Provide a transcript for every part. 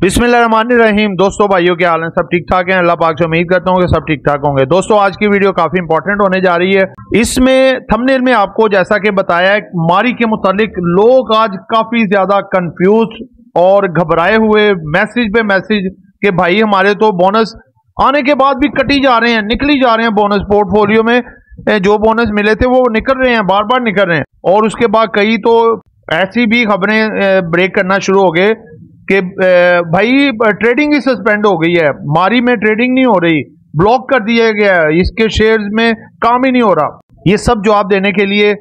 बिस्मिल्लाहिर्रहमानिर्रहीम। दोस्तों भाइयों क्या हाल है? सब ठीक ठाक हैं? अल्लाह पाक से उम्मीद करता हूँ कि सब ठीक ठाक होंगे। दोस्तों आज की वीडियो काफी इंपॉर्टेंट होने जा रही है। इसमें थंबनेल में आपको जैसा कि बताया है, मारी के मुतालिक लोग आज काफी ज्यादा कंफ्यूज और घबराए हुए मैसेज पे मैसेज कि भाई हमारे तो बोनस आने के बाद भी कटी जा रहे हैं, निकली जा रहे हैं। बोनस पोर्टफोलियो में जो बोनस मिले थे वो निकल रहे हैं, बार बार निकल रहे हैं। और उसके बाद कई तो ऐसी भी खबरें ब्रेक करना शुरू हो गए कि भाई ट्रेडिंग ही सस्पेंड हो गई है, मारी में ट्रेडिंग नहीं हो रही, ब्लॉक कर दिया गया है, इसके शेयर्स में काम ही नहीं हो रहा। ये सब जवाब देने के लिए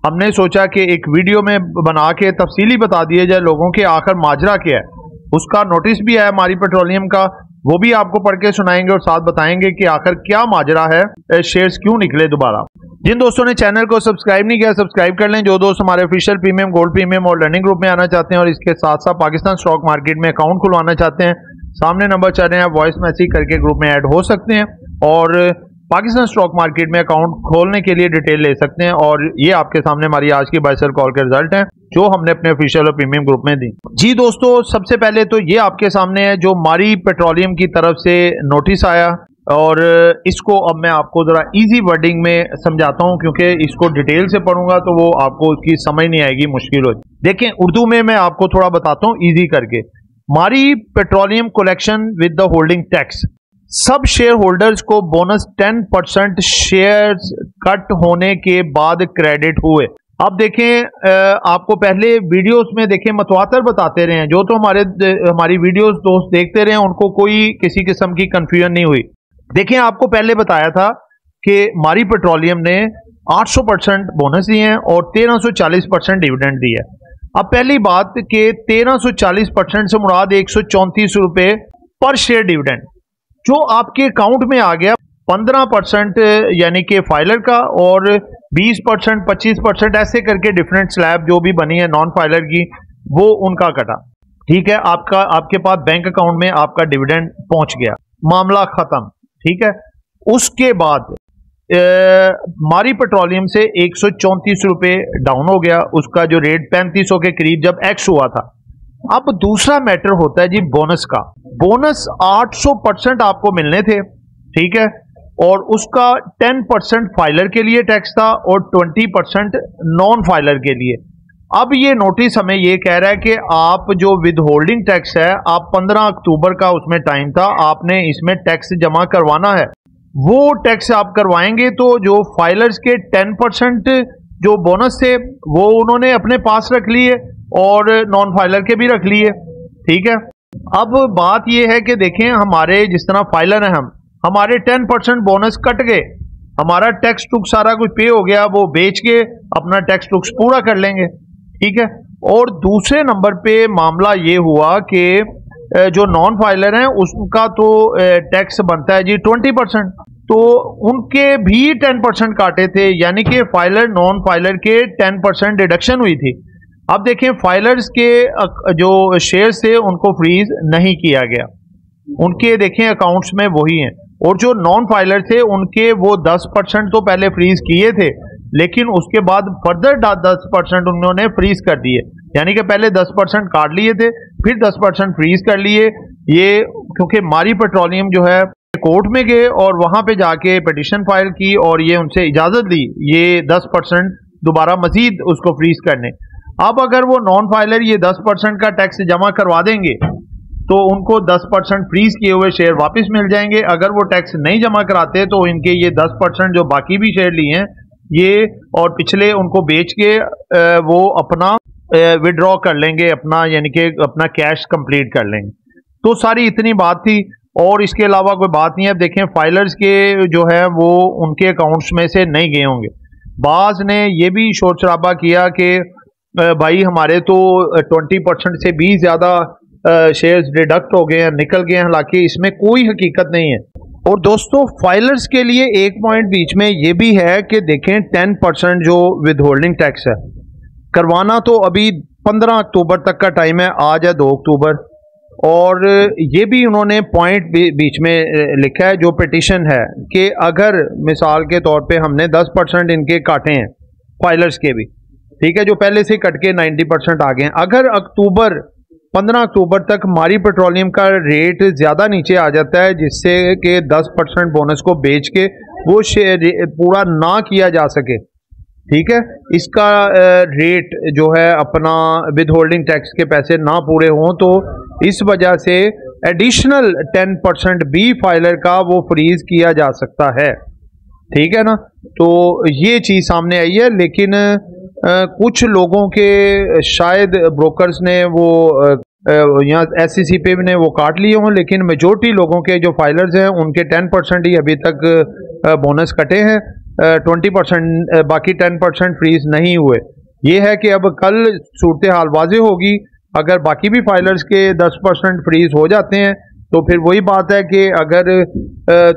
हमने सोचा कि एक वीडियो में बना के तफसीली बता दिया जाए लोगों के आखिर माजरा क्या है। उसका नोटिस भी आया मारी पेट्रोलियम का, वो भी आपको पढ़ के सुनाएंगे और साथ बताएंगे कि आखिर क्या माजरा है, शेयर्स क्यों निकले दोबारा। जिन दोस्तों ने चैनल को सब्सक्राइब नहीं किया सब्सक्राइब कर लें। जो दोस्त हमारे ऑफिशियल प्रीमियम, गोल्ड प्रीमियम और लर्निंग ग्रुप में आना चाहते हैं और इसके साथ साथ पाकिस्तान स्टॉक मार्केट में अकाउंट खुलवाना चाहते हैं, सामने नंबर चल रहे हैं, आप वॉइस मैसेज करके ग्रुप में ऐड हो सकते हैं और पाकिस्तान स्टॉक मार्केट में अकाउंट खोलने के लिए डिटेल ले सकते हैं। और ये आपके सामने हमारी आज की बाय सेल कॉल के रिजल्ट हैं जो हमने अपने ऑफिशियल और प्रीमियम ग्रुप में दी। जी दोस्तों, सबसे पहले तो ये आपके सामने है जो मारी पेट्रोलियम की तरफ से नोटिस आया और इसको अब मैं आपको जरा इजी वर्डिंग में समझाता हूं क्योंकि इसको डिटेल से पढ़ूंगा तो वो आपको उसकी समझ नहीं आएगी, मुश्किल हो। देखें उर्दू में मैं आपको थोड़ा बताता हूं इजी करके। मारी petroleum collection with the holding tax, सब शेयर होल्डर्स को बोनस 10% शेयर्स कट होने के बाद क्रेडिट हुए। अब देखें आपको पहले वीडियोस में देखें मतवातर बताते रहे हैं, जो तो हमारी वीडियोस दोस्त देखते रहे उनको कोई किसी किस्म की कंफ्यूजन नहीं हुई। देखें आपको पहले बताया था कि मारी पेट्रोलियम ने 800% बोनस दिए हैं और 1340% डिविडेंड दिया है। अब पहली बात कि 1340% से मुराद 134 रुपए पर शेयर डिविडेंड जो आपके अकाउंट में आ गया, 15% यानी कि फाइलर का और 20%, 25% ऐसे करके डिफरेंट स्लैब जो भी बनी है नॉन फाइलर की, वो उनका कटा। ठीक है, आपके पास बैंक अकाउंट में आपका डिविडेंड पहुंच गया, मामला खत्म। ठीक है, उसके बाद मारी पेट्रोलियम से 134 रुपए डाउन हो गया, उसका जो रेट 3500 के करीब जब एक्स हुआ था। अब दूसरा मैटर होता है जी बोनस का। बोनस 800% आपको मिलने थे, ठीक है, और उसका 10% फाइलर के लिए टैक्स था और 20% नॉन फाइलर के लिए। अब ये नोटिस हमें ये कह रहा है कि आप जो विद होल्डिंग टैक्स है, आप 15 अक्टूबर का उसमें टाइम था, आपने इसमें टैक्स जमा करवाना है। वो टैक्स आप करवाएंगे तो जो फाइलर्स के 10% जो बोनस थे वो उन्होंने अपने पास रख लिए और नॉन फाइलर के भी रख लिए। ठीक है, अब बात यह है कि देखें हमारे जिस तरह फाइलर हैं हमारे 10% बोनस कट गए, हमारा टैक्स टुक्स सारा कुछ पे हो गया, वो बेच के अपना टैक्स टुक्स पूरा कर लेंगे। ठीक है, और दूसरे नंबर पे मामला ये हुआ कि जो नॉन फाइलर हैं उसका तो टैक्स बनता है जी 20%, तो उनके भी 10% काटे थे, यानी कि फाइलर नॉन फाइलर के 10% डिडक्शन हुई थी। अब देखें फाइलर्स के जो शेयर्स थे उनको फ्रीज नहीं किया गया, उनके देखें अकाउंट्स में वही हैं, और जो नॉन फाइलर थे उनके वो 10% तो पहले फ्रीज किए थे लेकिन उसके बाद फर्दर 10% उन्होंने फ्रीज कर दिए, यानी कि पहले 10% काट लिए थे फिर 10% फ्रीज कर लिए। ये क्योंकि मारी पेट्रोलियम जो है कोर्ट में गए और वहां पे जाके पिटीशन फाइल की और ये उनसे इजाजत ली ये 10% दोबारा मजीद उसको फ्रीज करने। अब अगर वो नॉन फाइलर ये 10% का टैक्स जमा करवा देंगे तो उनको 10% फ्रीज किए हुए शेयर वापस मिल जाएंगे। अगर वो टैक्स नहीं जमा कराते तो इनके ये 10% जो बाकी भी शेयर लिए हैं ये और पिछले उनको बेच के वो अपना विड्रॉ कर लेंगे, अपना यानी कि अपना कैश कंप्लीट कर लेंगे। तो सारी इतनी बात थी और इसके अलावा कोई बात नहीं है। अब देखें फाइलर्स के जो है वो उनके अकाउंट्स में से नहीं गए होंगे। बाज ने ये भी शोर शराबा किया कि भाई हमारे तो 20% से भी ज्यादा शेयर्स डिडक्ट हो गए हैं, निकल गए हैं, हालांकि इसमें कोई हकीकत नहीं है। और दोस्तों फाइलर्स के लिए एक पॉइंट बीच में ये भी है कि देखें 10% जो विद होल्डिंग टैक्स है करवाना तो अभी 15 अक्टूबर तक का टाइम है, आज है 2 अक्टूबर, और ये भी उन्होंने पॉइंट बीच में लिखा है जो पिटीशन है कि अगर मिसाल के तौर पे हमने 10% इनके काटे हैं फाइलर्स के भी, ठीक है, जो पहले से कट के 90% आ गए हैं, अगर अक्टूबर 15 अक्टूबर तक मारी पेट्रोलियम का रेट ज़्यादा नीचे आ जाता है, जिससे कि 10% बोनस को बेच के वो शेयर पूरा ना किया जा सके। ठीक है, इसका रेट जो है अपना विद होल्डिंग टैक्स के पैसे ना पूरे हों, तो इस वजह से एडिशनल 10% बी फाइलर का वो फ्रीज किया जा सकता है। ठीक है ना, तो ये चीज़ सामने आई है, लेकिन कुछ लोगों के शायद ब्रोकर्स ने वो यहाँ SEC पे ने वो काट लिए हों, लेकिन मेजॉरिटी लोगों के जो फाइलर्स हैं उनके 10% ही अभी तक बोनस कटे हैं, 20% बाकी 10% फ्रीज नहीं हुए। ये है कि अब कल सूरत हाल वाज़ेह होगी। अगर बाकी भी फाइलर्स के 10% फ्रीज हो जाते हैं तो फिर वही बात है कि अगर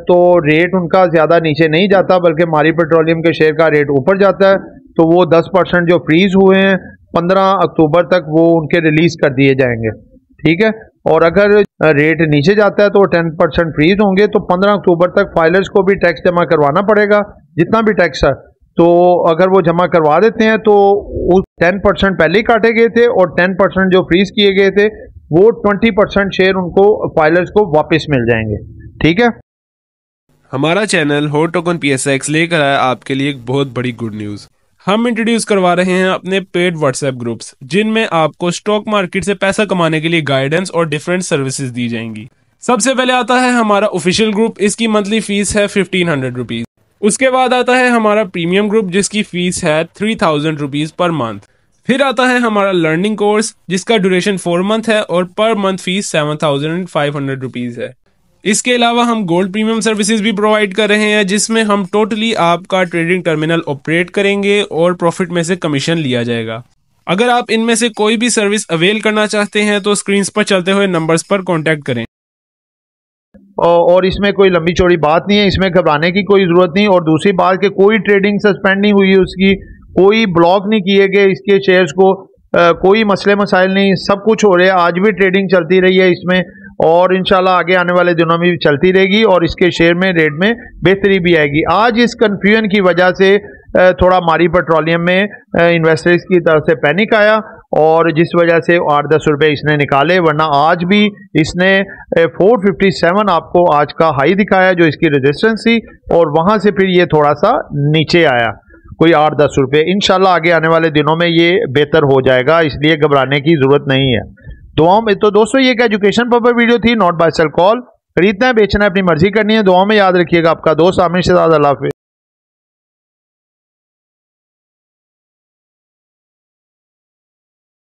तो रेट उनका ज़्यादा नीचे नहीं जाता, बल्कि मारी पेट्रोलियम के शेयर का रेट ऊपर जाता है, तो वो 10% जो फ्रीज हुए हैं 15 अक्टूबर तक वो उनके रिलीज़ कर दिए जाएंगे। ठीक है, और अगर रेट नीचे जाता है तो 10% फ्रीज होंगे, तो 15 अक्टूबर तक फाइलर्स को भी टैक्स जमा करवाना पड़ेगा, जितना भी टैक्स है। तो अगर वो जमा करवा देते हैं तो उस 10% पहले ही काटे गए थे, और 10% जो फ्रीज किए गए थे वो 20% शेयर उनको फाइलर्स को वापस मिल जाएंगे। ठीक है, हमारा चैनल हॉट टोकन PSX लेकर आया आपके लिए एक बहुत बड़ी गुड न्यूज़। हम इंट्रोड्यूस करवा रहे हैं अपने पेड व्हाट्सएप ग्रुप्स, जिनमें आपको स्टॉक मार्केट से पैसा कमाने के लिए गाइडेंस और डिफरेंट सर्विसेज दी जाएंगी। सबसे पहले आता है हमारा ऑफिशियल ग्रुप, इसकी मंथली फीस है 1500 रुपीज़। उसके बाद आता है हमारा प्रीमियम ग्रुप, जिसकी फीस है 3000 रुपीज़ पर मंथ। फिर आता है हमारा लर्निंग कोर्स, जिसका ड्यूरेशन 4 मंथ है और पर मंथ फीस 7500 रुपीज़ है। इसके अलावा हम गोल्ड प्रीमियम सर्विसेज भी प्रोवाइड कर रहे हैं, जिसमें हम टोटली आपका ट्रेडिंग टर्मिनल ऑपरेट करेंगे और प्रॉफिट में से कमीशन लिया जाएगा। अगर आप इनमें से कोई भी सर्विस अवेल करना चाहते हैं तो स्क्रीन पर चलते हुए नंबर्स पर कॉन्टैक्ट करें। और इसमें कोई लंबी चौड़ी बात नहीं है, इसमें घबराने की कोई ज़रूरत नहीं। और दूसरी बात कि कोई ट्रेडिंग सस्पेंड नहीं हुई, उसकी कोई ब्लॉक नहीं किए गए इसके शेयर्स को, कोई मसले मसाइल नहीं, सब कुछ हो रहा है। आज भी ट्रेडिंग चलती रही है इसमें, और इंशाल्लाह आगे आने वाले दिनों में भी चलती रहेगी, और इसके शेयर में रेट में बेहतरी भी आएगी। आज इस कन्फ्यूजन की वजह से थोड़ा मारी पेट्रोलियम में इन्वेस्टर्स की तरफ से पैनिक आया, और जिस वजह से 8-10 रुपये इसने निकाले, वरना आज भी इसने 457 आपको आज का हाई दिखाया जो इसकी रेजिस्टेंस थी, और वहां से फिर ये थोड़ा सा नीचे आया कोई 8-10 रुपये। इंशाल्लाह आगे आने वाले दिनों में ये बेहतर हो जाएगा, इसलिए घबराने की जरूरत नहीं है। दुआओं में तो दोस्तों ये एक एजुकेशन पर्पस वीडियो थी, नॉट बाय सेल कॉल। खरीदना है बेचना है अपनी मर्जी करनी है। दुआओं में याद रखिएगा, आपका दोस्त आमिर शहजाद। अल्लाह हाफिज़।